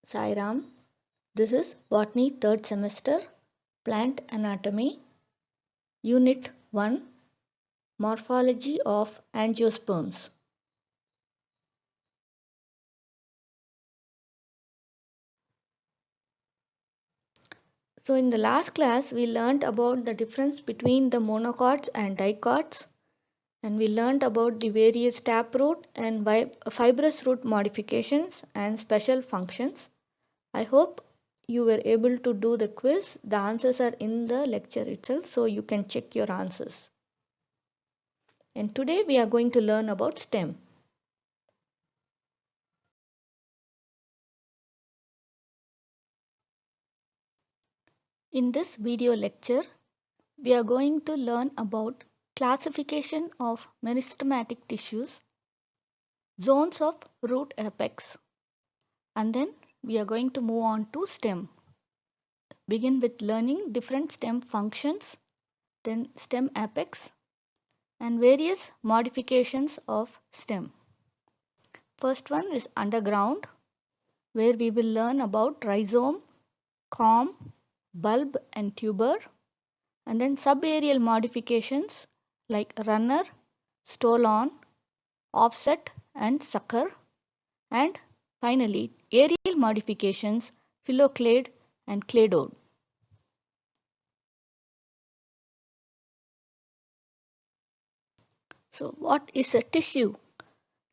Sairam. This is Botany 3rd semester, Plant Anatomy, Unit 1, Morphology of Angiosperms. So in the last class, we learnt about the difference between the monocots and dicots, and we learnt about the various taproot and fibrous root modifications and special functions. I hope you were able to do the quiz. The answers are in the lecture itself, so you can check your answers. And today we are going to learn about stem. In this video lecture, we are going to learn about classification of meristematic tissues, zones of root apex, and then we are going to move on to stem. Begin with learning different stem functions, then stem apex, and various modifications of stem. First one is underground, where we will learn about rhizome, corm, bulb and tuber, and then subaerial modifications like runner, stolon, offset and sucker, and finally aerial modifications phylloclade and cladode. So what is a tissue?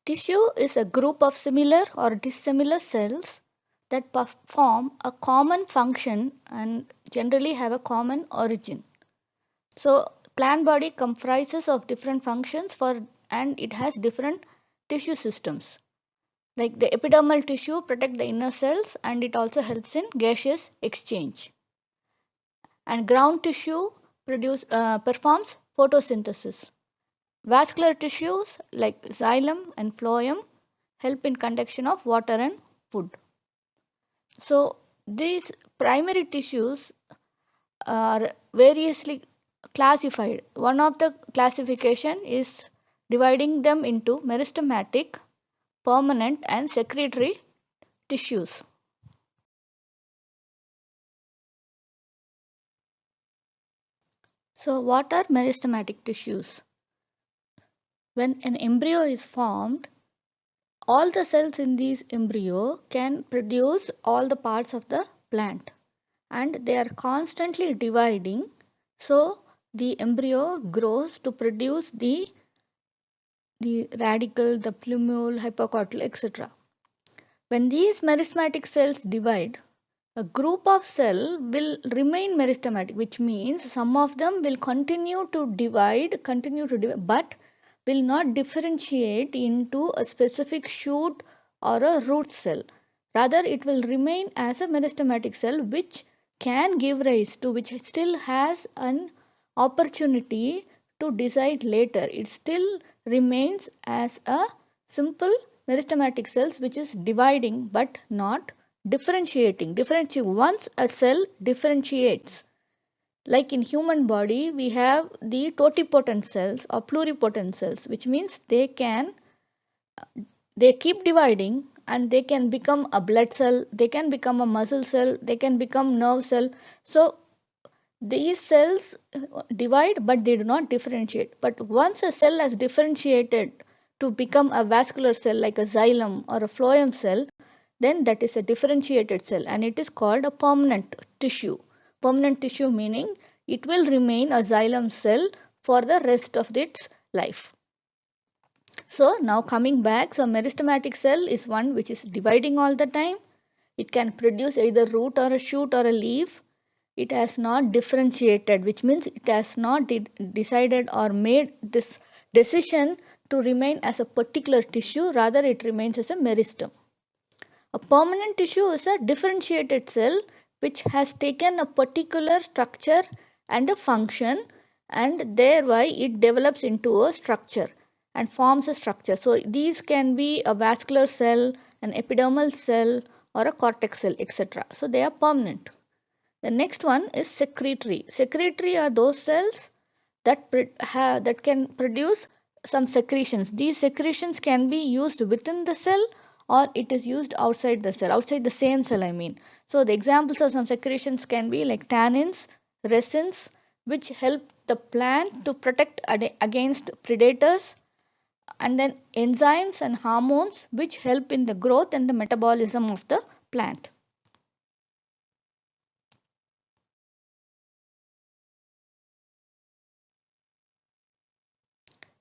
Tissue is a group of similar or dissimilar cells that perform a common function and generally have a common origin. So plant body comprises of different functions and it has different tissue systems. Like the epidermal tissue protect the inner cells and it also helps in gaseous exchange. And ground tissue performs photosynthesis. Vascular tissues like xylem and phloem help in conduction of water and food. So these primary tissues are variously classified. One of the classification is dividing them into meristematic, permanent and secretory tissues. So what are meristematic tissues? When an embryo is formed, all the cells in this embryo can produce all the parts of the plant and they are constantly dividing, so the embryo grows to produce the radicle, the plumule, hypocotyl, etc. When these meristematic cells divide, a group of cell will remain meristematic, which means some of them will continue to divide, but will not differentiate into a specific shoot or a root cell. Rather, it will remain as a meristematic cell which can give rise to, which still has an opportunity to decide later. It still remains as a simple meristematic cells which is dividing but not differentiating. Once a cell differentiates, like in human body we have the totipotent cells or pluripotent cells, which means they keep dividing and they can become a blood cell, they can become a muscle cell, they can become nerve cell. So these cells divide but they do not differentiate. But once a cell has differentiated to become a vascular cell like a xylem or a phloem cell, then that is a differentiated cell and it is called a permanent tissue. Permanent tissue meaning it will remain a xylem cell for the rest of its life. So now coming back, so meristematic cell is one which is dividing all the time. It can produce either root or a shoot or a leaf. It has not differentiated, which means it has not decided or made this decision to remain as a particular tissue, rather it remains as a meristem. A permanent tissue is a differentiated cell which has taken a particular structure and a function and thereby it develops into a structure and forms a structure. So these can be a vascular cell, an epidermal cell or a cortex cell, etc. So they are permanent. The next one is secretory. Secretory are those cells that can produce some secretions. These secretions can be used within the cell or it is used outside the cell, outside the same cell, I mean. So the examples of some secretions can be like tannins, resins, which help the plant to protect against predators, and then enzymes and hormones which help in the growth and the metabolism of the plant.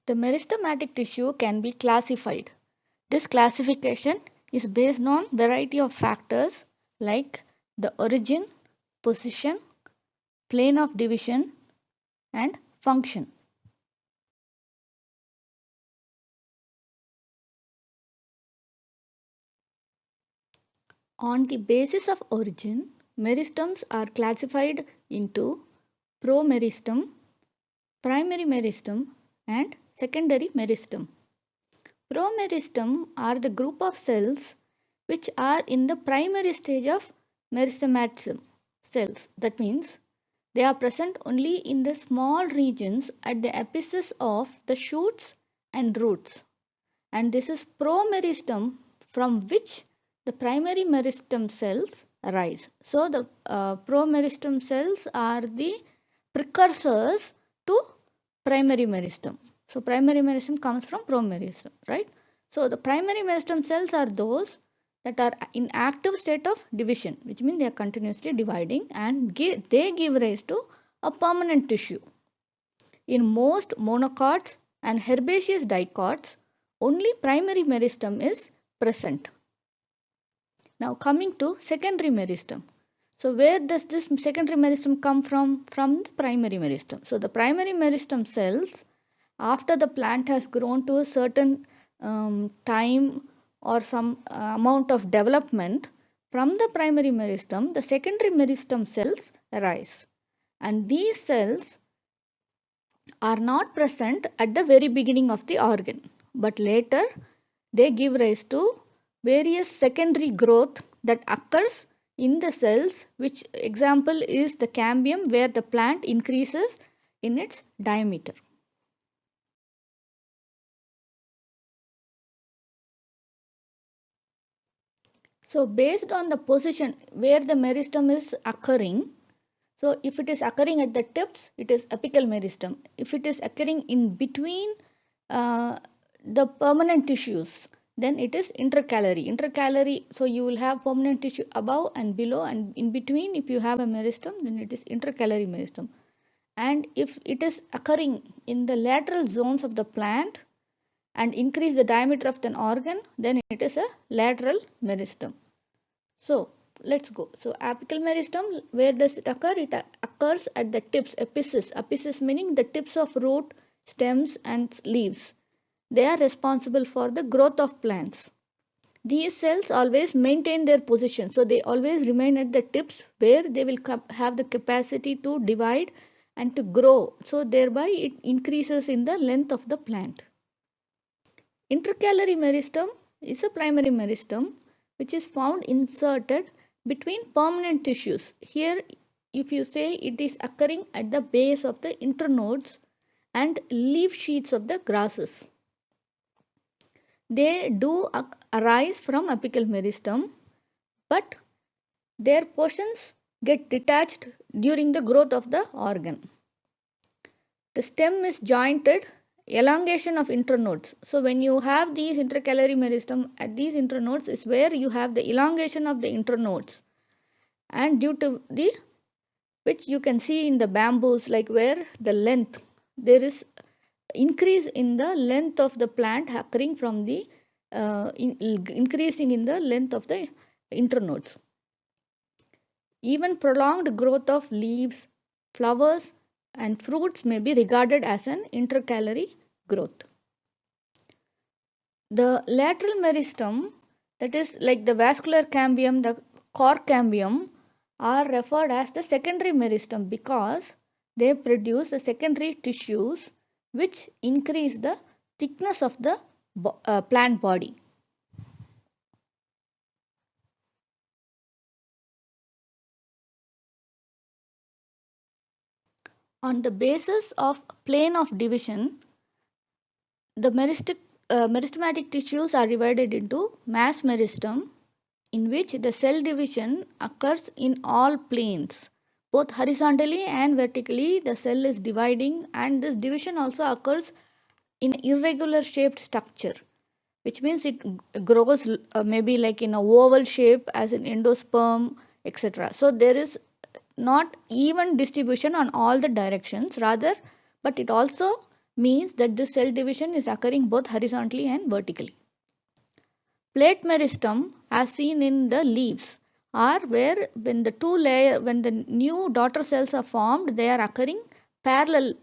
The meristematic tissue can be classified. This classification is based on variety of factors like the origin, position, plane of division, and function. On the basis of origin, meristems are classified into promeristem, primary meristem, and secondary meristem. Promeristem are the group of cells which are in the primary stage of meristematism cells. That means they are present only in the small regions at the apices of the shoots and roots. And this is promeristem from which the primary meristem cells arise. So the promeristem cells are the precursors to primary meristem. So primary meristem comes from promeristem, right? So the primary meristem cells are those that are in active state of division, which means they are continuously dividing, and they give rise to a permanent tissue. In most monocots and herbaceous dicots, only primary meristem is present. Now coming to secondary meristem. So where does this secondary meristem come from? From the primary meristem. So the primary meristem cells, after the plant has grown to a certain time or some amount of development, from the primary meristem, the secondary meristem cells arise. And these cells are not present at the very beginning of the organ, but later they give rise to various secondary growth that occurs in the cells, which example is the cambium, where the plant increases in its diameter. So based on the position where the meristem is occurring, so if it is occurring at the tips, it is apical meristem. If it is occurring in between the permanent tissues, then it is intercalary. Intercalary, so you will have permanent tissue above and below, and in between, if you have a meristem, then it is intercalary meristem. And if it is occurring in the lateral zones of the plant and increase the diameter of an organ, then it is a lateral meristem. So let's go. So apical meristem, where does it occur? It occurs at the tips, apices. Apices meaning the tips of root, stems, and leaves. They are responsible for the growth of plants. These cells always maintain their position, so they always remain at the tips where they will have the capacity to divide and to grow. So thereby it increases in the length of the plant. Intercalary meristem is a primary meristem which is found inserted between permanent tissues. Here, if you say, it is occurring at the base of the internodes and leaf sheaths of the grasses. They do arise from apical meristem, but their portions get detached during the growth of the organ. The stem is jointed, elongation of internodes. So when you have these intercalary meristem, at these internodes is where you have the elongation of the internodes, and due to the which you can see in the bamboos, like where the length, there is increase in the length of the plant occurring from the increasing in the length of the internodes. Even prolonged growth of leaves, flowers, and fruits may be regarded as an intercalary growth. The lateral meristem, that is like the vascular cambium, the cork cambium, are referred as the secondary meristem because they produce the secondary tissues which increase the thickness of the plant body. On the basis of plane of division, the meristic meristematic tissues are divided into mass meristem, in which the cell division occurs in all planes. Both horizontally and vertically, the cell is dividing, and this division also occurs in irregular shaped structure, which means it grows maybe like in a oval shape as an endosperm, etc. So there is not even distribution on all the directions, rather, but it also means that this cell division is occurring both horizontally and vertically. Plate meristem, as seen in the leaves, are where when the new daughter cells are formed, they are occurring parallel.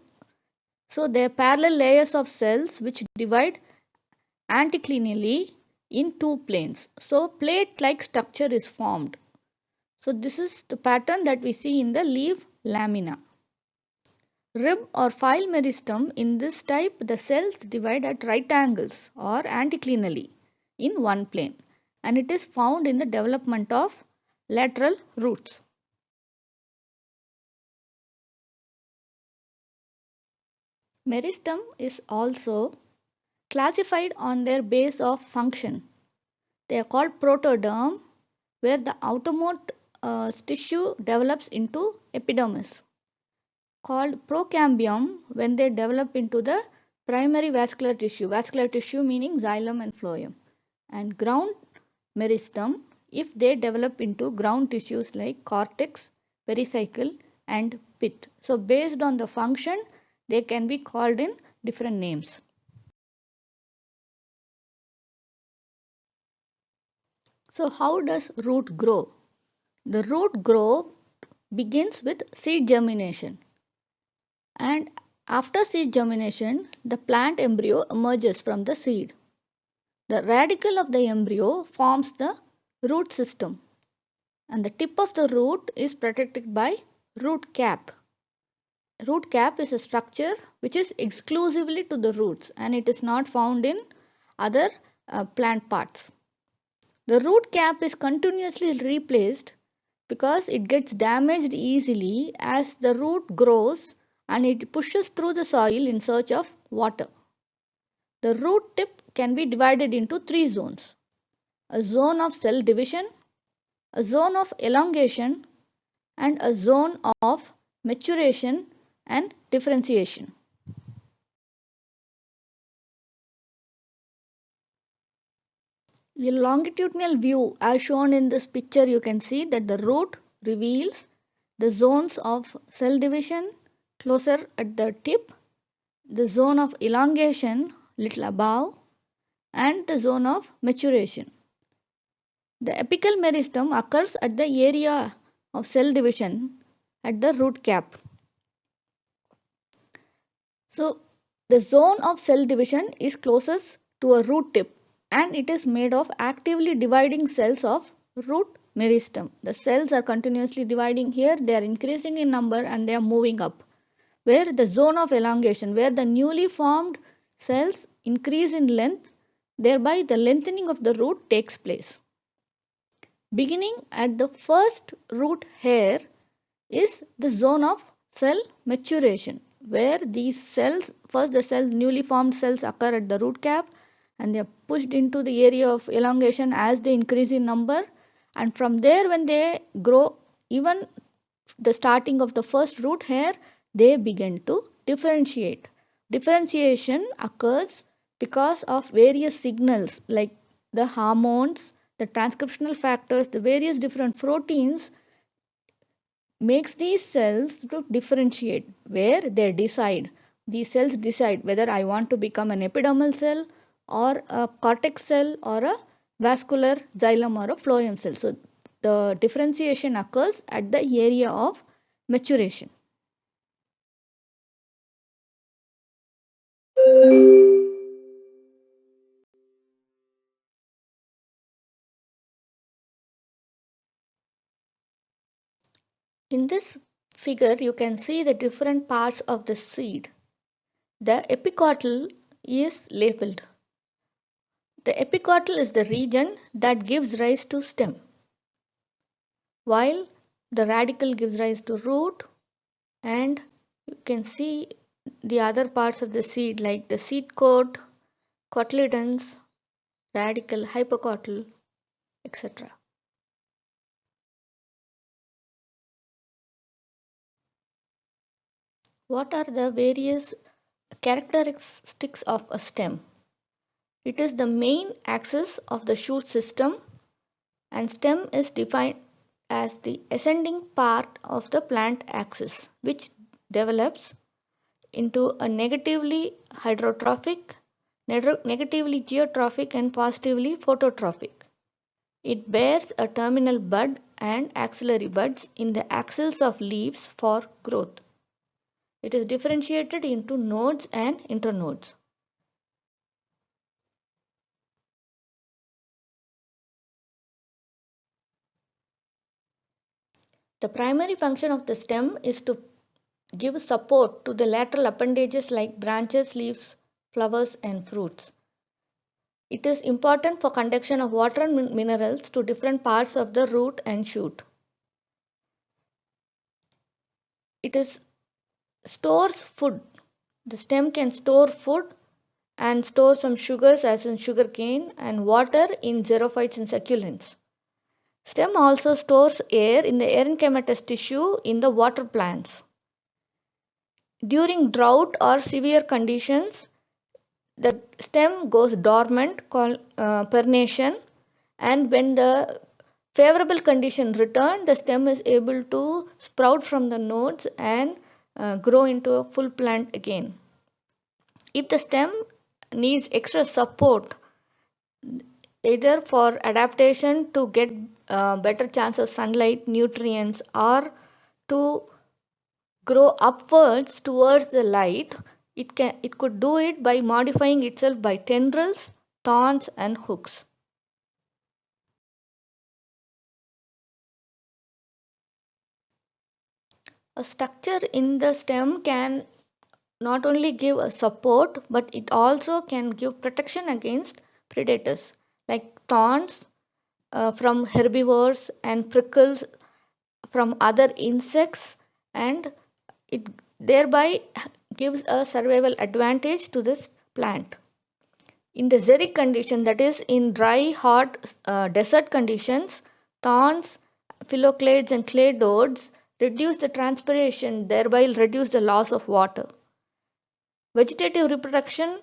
So they are parallel layers of cells which divide anticlinally in two planes. So plate-like structure is formed. So this is the pattern that we see in the leaf lamina. Rib or file meristem, in this type the cells divide at right angles or anticlinally in one plane, and it is found in the development of lateral roots. Meristem is also classified on their base of function. They are called protoderm, where the outermost tissue develops into epidermis, called procambium when they develop into the primary vascular tissue meaning xylem and phloem, and ground meristem if they develop into ground tissues like cortex, pericycle, and pit. So based on the function, they can be called in different names. So how does root grow? The root growth begins with seed germination, and after seed germination, the plant embryo emerges from the seed. The radicle of the embryo forms the root system, and the tip of the root is protected by root cap. Root cap is a structure which is exclusively to the roots, and it is not found in other plant parts. The root cap is continuously replaced because it gets damaged easily as the root grows and it pushes through the soil in search of water. The root tip can be divided into three zones: a zone of cell division, a zone of elongation, and a zone of maturation and differentiation. A longitudinal view, as shown in this picture, you can see that the root reveals the zones of cell division closer at the tip, the zone of elongation little above, and the zone of maturation. The apical meristem occurs at the area of cell division at the root cap. So, the zone of cell division is closest to a root tip, and it is made of actively dividing cells of root meristem. The cells are continuously dividing here, they are increasing in number and they are moving up. Where the zone of elongation, where the newly formed cells increase in length, thereby the lengthening of the root takes place. Beginning at the first root hair is the zone of cell maturation, where these cells, first the cells, newly formed cells occur at the root cap and they are pushed into the area of elongation as they increase in number, and from there when they grow, even the starting of the first root hair, they begin to differentiate. Differentiation occurs because of various signals like the hormones, the transcriptional factors, the various different proteins makes these cells to differentiate, where they decide, these cells decide whether I want to become an epidermal cell or a cortex cell or a vascular xylem or a phloem cell. So the differentiation occurs at the area of maturation. In this figure, you can see the different parts of the seed. The epicotyl is labeled. The epicotyl is the region that gives rise to stem, while the radicle gives rise to root, and you can see the other parts of the seed like the seed coat, cotyledons, radical, hypocotyl, etc. What are the various characteristics of a stem? It is the main axis of the shoot system, and stem is defined as the ascending part of the plant axis, which develops into a negatively hydrotrophic, negatively geotrophic, and positively phototrophic. It bears a terminal bud and axillary buds in the axils of leaves for growth. It is differentiated into nodes and internodes. The primary function of the stem is to give support to the lateral appendages like branches, leaves, flowers, and fruits. It is important for conduction of water and minerals to different parts of the root and shoot. It is stores food. The stem can store food and store some sugars as in sugarcane and water in xerophytes and succulents. Stem also stores air in the erenchymatous tissue in the water plants. During drought or severe conditions, the stem goes dormant called pernation, and when the favorable condition return, the stem is able to sprout from the nodes and grow into a full plant again. If the stem needs extra support, either for adaptation to get better chance of sunlight, nutrients, or to grow upwards towards the light, it could do it by modifying itself by tendrils, thorns, and hooks. A structure in the stem can not only give a support, but it also can give protection against predators like thorns from herbivores and prickles from other insects, and it thereby gives a survival advantage to this plant. In the xeric condition, that is in dry, hot desert conditions, thorns, phylloclades, and cladodes reduce the transpiration, thereby reduce the loss of water. Vegetative reproduction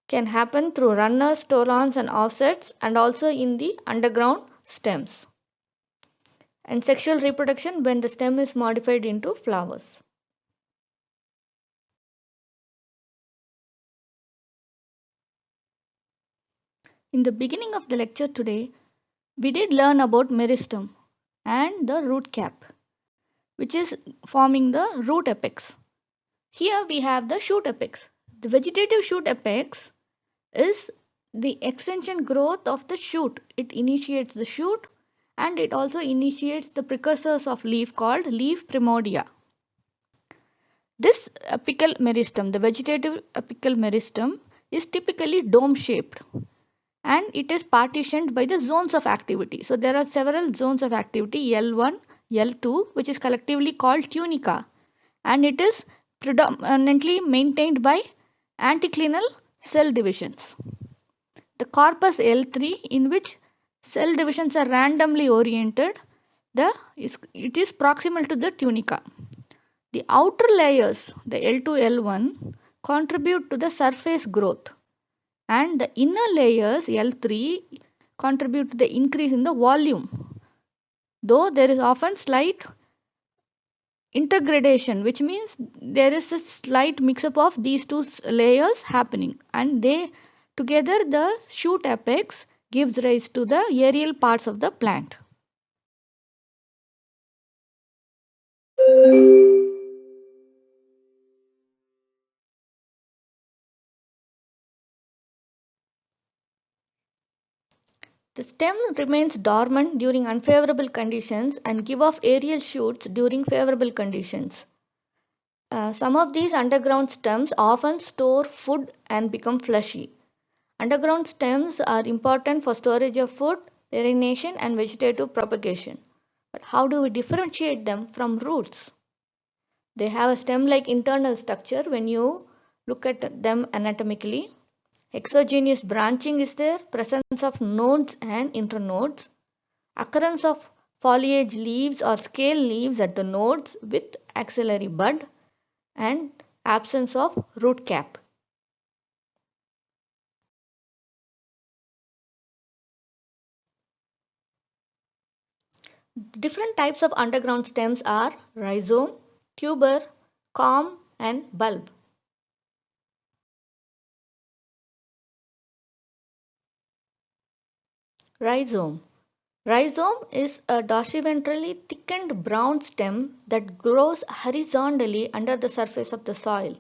can happen through runners, stolons, and offsets, and also in the underground stems. And sexual reproduction when the stem is modified into flowers. In the beginning of the lecture today, we did learn about meristem and the root cap, which is forming the root apex. Here we have the shoot apex. The vegetative shoot apex is the extension growth of the shoot. It initiates the shoot and it also initiates the precursors of leaf called leaf primordia. This apical meristem, the vegetative apical meristem, is typically dome shaped and it is partitioned by the zones of activity. So there are several zones of activity, L1, L2, which is collectively called tunica, and it is predominantly maintained by anticlinal cell divisions. The corpus L3, in which cell divisions are randomly oriented, it is proximal to the tunica. The outer layers, the L2, L1, contribute to the surface growth, and the inner layers, L3, contribute to the increase in the volume. Though there is often slight intergradation, which means there is a slight mix-up of these two layers happening, and they together, the shoot apex gives rise to the aerial parts of the plant. The stem remains dormant during unfavorable conditions and give off aerial shoots during favorable conditions. Some of these underground stems often store food and become fleshy. Underground stems are important for storage of food, perennation, and vegetative propagation. But how do we differentiate them from roots? They have a stem like internal structure when you look at them anatomically. Exogenous branching is there, presence of nodes and internodes, occurrence of foliage leaves or scale leaves at the nodes with axillary bud, and absence of root cap. Different types of underground stems are rhizome, tuber, corm, and bulb. Rhizome. Rhizome is a dorsiventrally thickened brown stem that grows horizontally under the surface of the soil.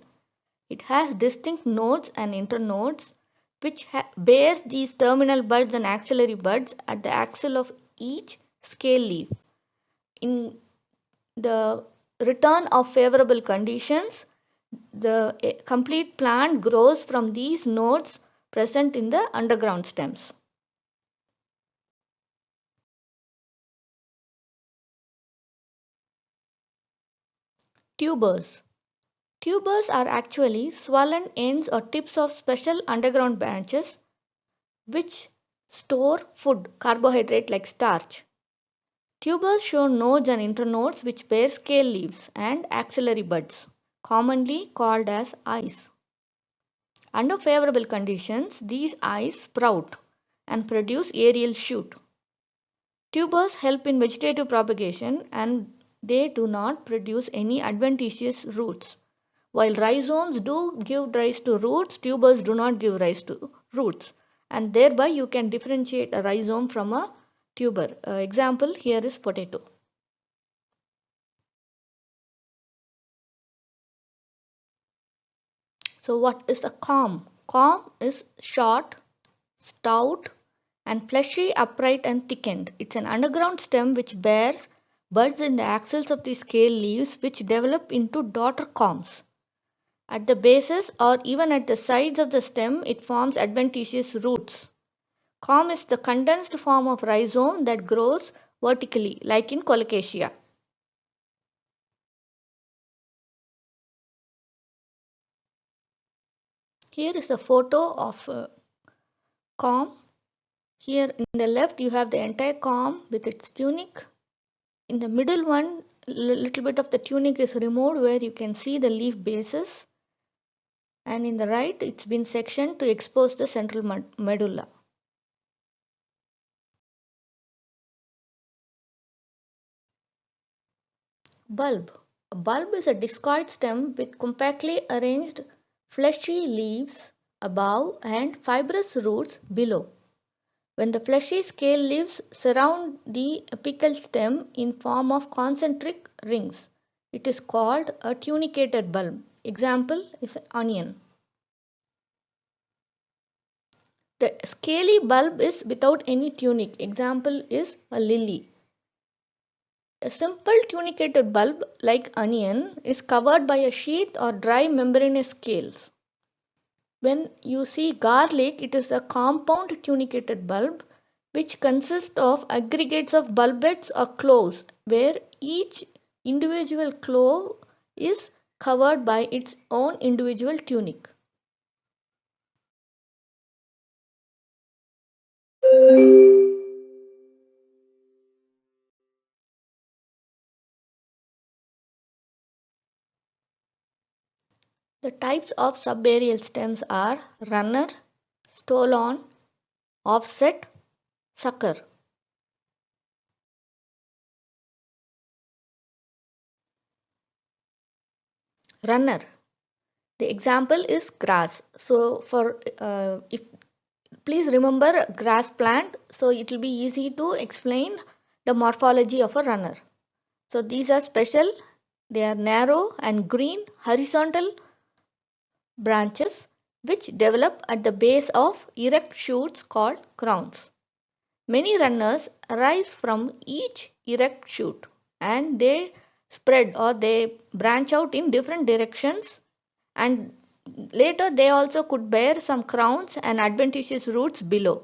It has distinct nodes and internodes, which bears these terminal buds and axillary buds at the axil of each scale leaf. In the return of favorable conditions, the complete plant grows from these nodes present in the underground stems. Tubers. Tubers are actually swollen ends or tips of special underground branches which store food, carbohydrate like starch. Tubers show nodes and internodes which bear scale leaves and axillary buds, commonly called as eyes. Under favorable conditions, these eyes sprout and produce aerial shoot. Tubers help in vegetative propagation and they do not produce any adventitious roots. While rhizomes do give rise to roots, tubers do not give rise to roots, and thereby you can differentiate a rhizome from a tuber. Example here is potato. So, what is a corm? Corm is short, stout, and fleshy, upright, and thickened. It's an underground stem which bears buds in the axils of the scale leaves, which develop into daughter corms. At the bases or even at the sides of the stem, it forms adventitious roots. Corm is the condensed form of rhizome that grows vertically, like in colocasia. Here is a photo of a corm. Here in the left, you have the entire corm with its tunic. In the middle one, little bit of the tunic is removed where you can see the leaf bases. And in the right, it's been sectioned to expose the central medulla. Bulb. A bulb is a discoid stem with compactly arranged fleshy leaves above and fibrous roots below. When the fleshy scale leaves surround the apical stem in form of concentric rings, it is called a tunicated bulb. Example is an onion. The scaly bulb is without any tunic. Example is a lily. A simple tunicated bulb like onion is covered by a sheath or dry membranous scales. When you see garlic, it is a compound tunicated bulb which consists of aggregates of bulbets or cloves where each individual clove is covered by its own individual tunic. The types of subaerial stems are runner, stolon, offset, sucker. Runner. The example is grass. So for if please remember grass plant, so it will be easy to explain the morphology of a runner. So these are special, they are narrow and green horizontal branches which develop at the base of erect shoots called crowns. Many runners arise from each erect shoot and they spread or they branch out in different directions, and later they also could bear some crowns and adventitious roots below.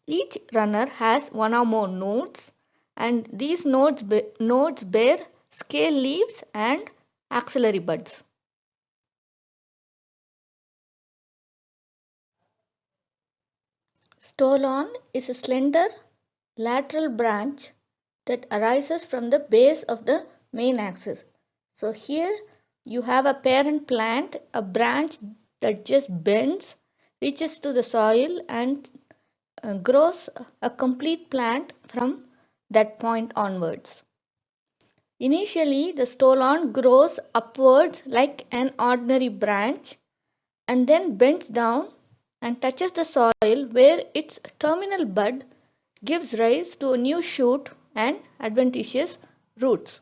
Each runner has one or more nodes, and these nodes bear scale leaves and axillary buds. Stolon is a slender lateral branch that arises from the base of the main axis. So here you have a parent plant, a branch that just bends, reaches to the soil and grows a complete plant from that point onwards. Initially, the stolon grows upwards like an ordinary branch and then bends down and touches the soil where its terminal bud gives rise to a new shoot and adventitious roots.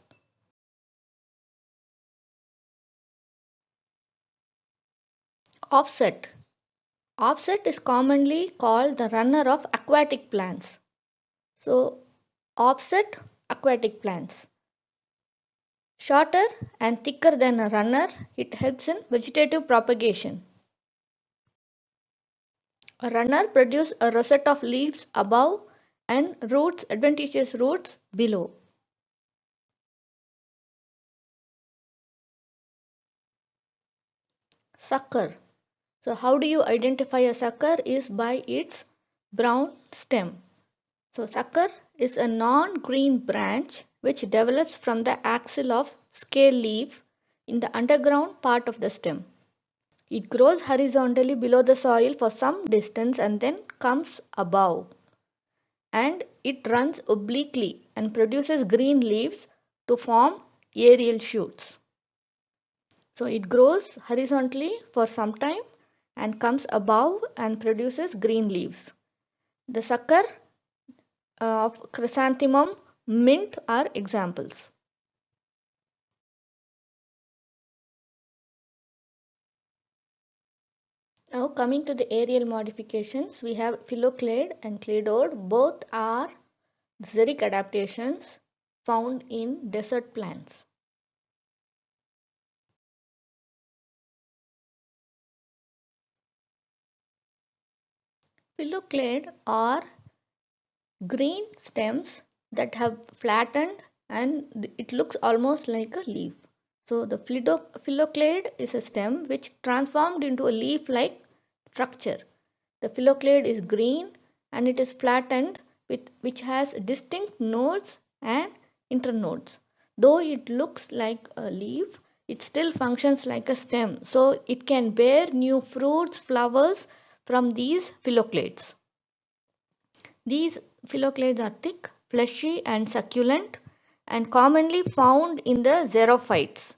Offset. Offset is commonly called the runner of aquatic plants. So, offset aquatic plants. Shorter and thicker than a runner, it helps in vegetative propagation. A runner produces a rosette of leaves above and roots, adventitious roots below. Sucker. So how do you identify a sucker is by its brown stem. So sucker is a non-green branch which develops from the axil of scale leaf in the underground part of the stem. It grows horizontally below the soil for some distance and then comes above. And it runs obliquely and produces green leaves to form aerial shoots. So it grows horizontally for some time and comes above and produces green leaves. The sucker of chrysanthemum, mint are examples. Now coming to the aerial modifications, we have phylloclade and cladode. Both are xeric adaptations found in desert plants. Phylloclade are green stems that have flattened and it looks almost like a leaf. So the phylloclade is a stem which transformed into a leaf-like structure. The phylloclade is green and it is flattened which has distinct nodes and internodes. Though it looks like a leaf, it still functions like a stem. So it can bear new fruits, flowers from these phylloclades. These phylloclades are thick, fleshy and succulent and commonly found in the xerophytes.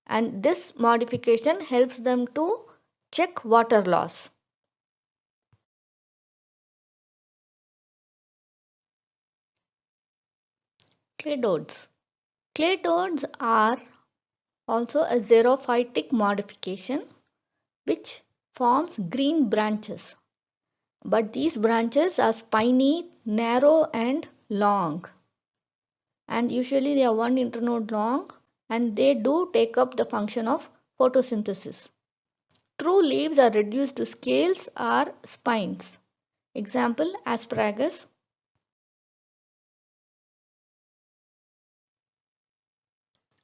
And this modification helps them to check water loss. Cladodes. Cladodes are also a xerophytic modification which forms green branches. But these branches are spiny, narrow and long. And usually they are one internode long and they do take up the function of photosynthesis. True leaves are reduced to scales or spines. Example, asparagus.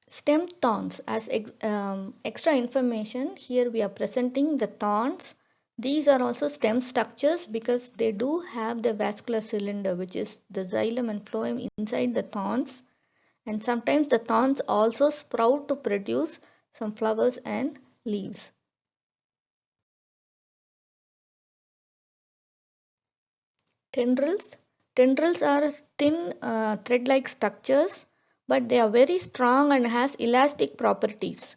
Stem thorns. As extra information, here we are presenting the thorns. These are also stem structures because they do have the vascular cylinder, which is the xylem and phloem inside the thorns. And sometimes the thorns also sprout to produce some flowers and leaves. Tendrils. Tendrils are thin thread-like structures, but they are very strong and has elastic properties.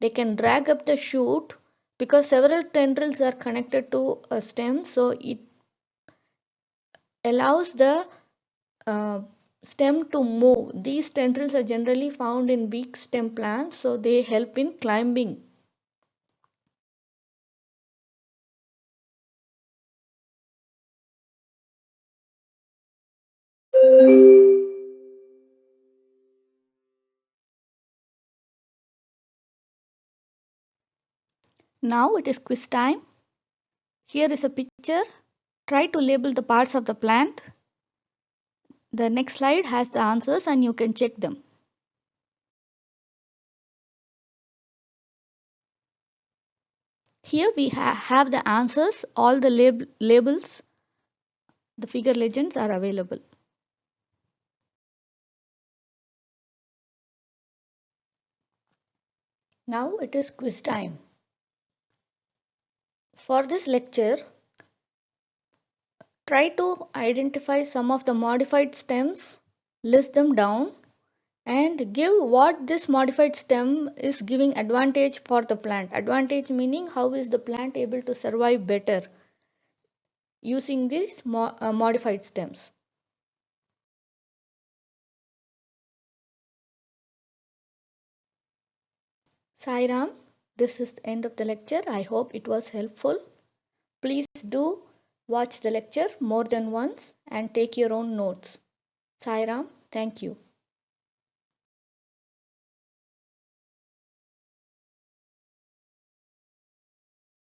They can drag up the shoot because several tendrils are connected to a stem, so it allows the stem to move. These tendrils are generally found in weak stem plants, so they help in climbing. Now it is quiz time. Here is a picture. Try to label the parts of the plant. The next slide has the answers and you can check them. Here we have the answers, all the labels. The figure legends are available. Now it is quiz time. For this lecture, try to identify some of the modified stems, list them down, and give what this modified stem is giving advantage for the plant. Advantage meaning how is the plant able to survive better using these modified stems. Sai Ram, this is the end of the lecture. I hope it was helpful. Please do watch the lecture more than once and take your own notes. Sai Ram, thank you.